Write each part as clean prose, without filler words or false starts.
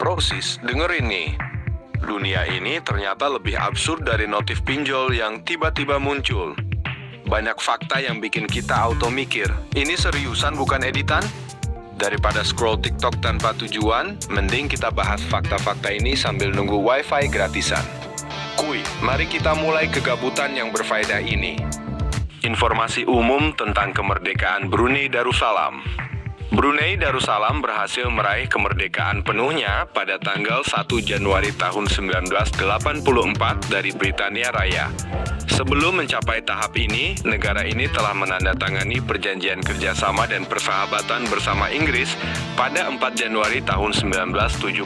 Prosis, dengerin nih. Dunia ini ternyata lebih absurd dari notif pinjol yang tiba-tiba muncul. Banyak fakta yang bikin kita auto mikir, ini seriusan bukan editan? Daripada scroll TikTok tanpa tujuan, mending kita bahas fakta-fakta ini sambil nunggu wifi gratisan. Kuy, mari kita mulai kegabutan yang berfaedah ini. Informasi umum tentang kemerdekaan Brunei Darussalam. Brunei Darussalam berhasil meraih kemerdekaan penuhnya pada tanggal 1 Januari tahun 1984 dari Britania Raya. Sebelum mencapai tahap ini, negara ini telah menandatangani perjanjian kerjasama dan persahabatan bersama Inggris pada 4 Januari tahun 1979.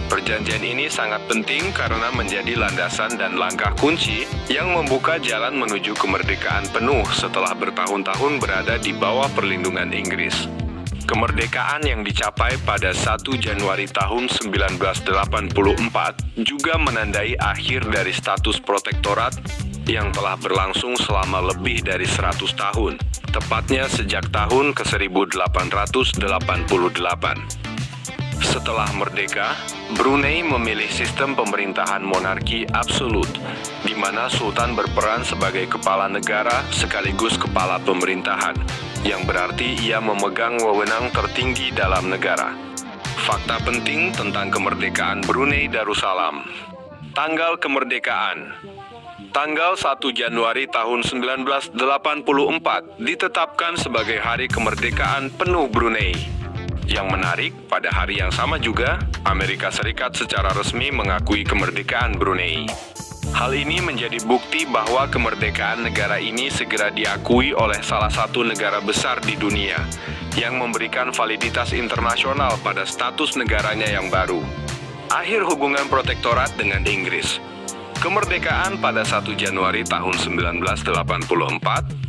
Perjanjian ini sangat penting karena menjadi landasan dan langkah kunci yang membuka jalan menuju kemerdekaan penuh setelah bertahun-tahun berada di bawah perlindungan Inggris. Kemerdekaan yang dicapai pada 1 Januari tahun 1984 juga menandai akhir dari status protektorat yang telah berlangsung selama lebih dari 100 tahun, tepatnya sejak tahun ke-1888. Setelah merdeka, Brunei memilih sistem pemerintahan monarki absolut, di mana sultan berperan sebagai kepala negara sekaligus kepala pemerintahan, yang berarti ia memegang wewenang tertinggi dalam negara. Fakta penting tentang kemerdekaan Brunei Darussalam. Tanggal kemerdekaan. Tanggal 1 Januari tahun 1984 ditetapkan sebagai hari kemerdekaan penuh Brunei. Yang menarik, pada hari yang sama juga, Amerika Serikat secara resmi mengakui kemerdekaan Brunei. Hal ini menjadi bukti bahwa kemerdekaan negara ini segera diakui oleh salah satu negara besar di dunia, yang memberikan validitas internasional pada status negaranya yang baru. Akhir hubungan protektorat dengan Inggris. Kemerdekaan pada 1 Januari tahun 1984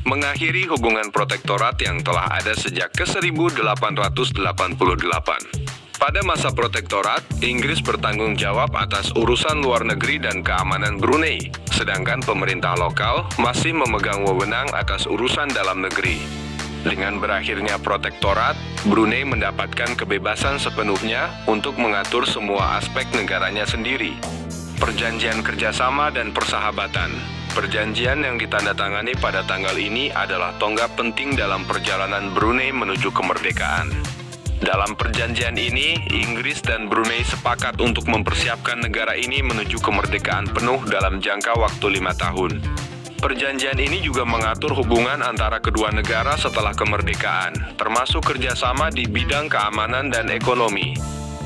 mengakhiri hubungan protektorat yang telah ada sejak ke-1888. Pada masa protektorat, Inggris bertanggung jawab atas urusan luar negeri dan keamanan Brunei, sedangkan pemerintah lokal masih memegang wewenang atas urusan dalam negeri. Dengan berakhirnya protektorat, Brunei mendapatkan kebebasan sepenuhnya untuk mengatur semua aspek negaranya sendiri. Perjanjian kerjasama dan persahabatan. Perjanjian yang ditandatangani pada tanggal ini adalah tonggak penting dalam perjalanan Brunei menuju kemerdekaan. Dalam perjanjian ini, Inggris dan Brunei sepakat untuk mempersiapkan negara ini menuju kemerdekaan penuh dalam jangka waktu 5 tahun. Perjanjian ini juga mengatur hubungan antara kedua negara setelah kemerdekaan, termasuk kerjasama di bidang keamanan dan ekonomi.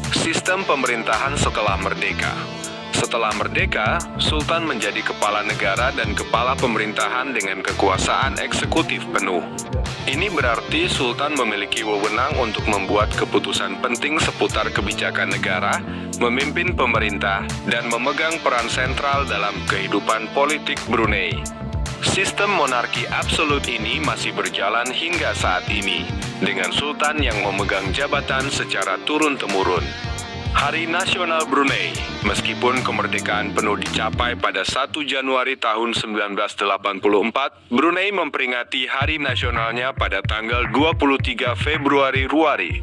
Sistem pemerintahan setelah merdeka. Setelah merdeka, Sultan menjadi kepala negara dan kepala pemerintahan dengan kekuasaan eksekutif penuh. Ini berarti Sultan memiliki wewenang untuk membuat keputusan penting seputar kebijakan negara, memimpin pemerintah, dan memegang peran sentral dalam kehidupan politik Brunei. Sistem monarki absolut ini masih berjalan hingga saat ini, dengan Sultan yang memegang jabatan secara turun-temurun. Hari Nasional Brunei. Meskipun kemerdekaan penuh dicapai pada 1 Januari tahun 1984, Brunei memperingati hari nasionalnya pada tanggal 23 Februari Ruari.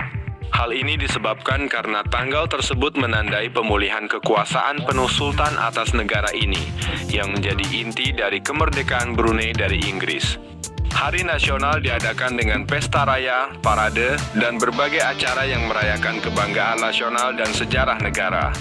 Hal ini disebabkan karena tanggal tersebut menandai pemulihan kekuasaan penuh Sultan atas negara ini, yang menjadi inti dari kemerdekaan Brunei dari Inggris. Hari nasional diadakan dengan pesta raya, parade, dan berbagai acara yang merayakan kebanggaan nasional dan sejarah negara.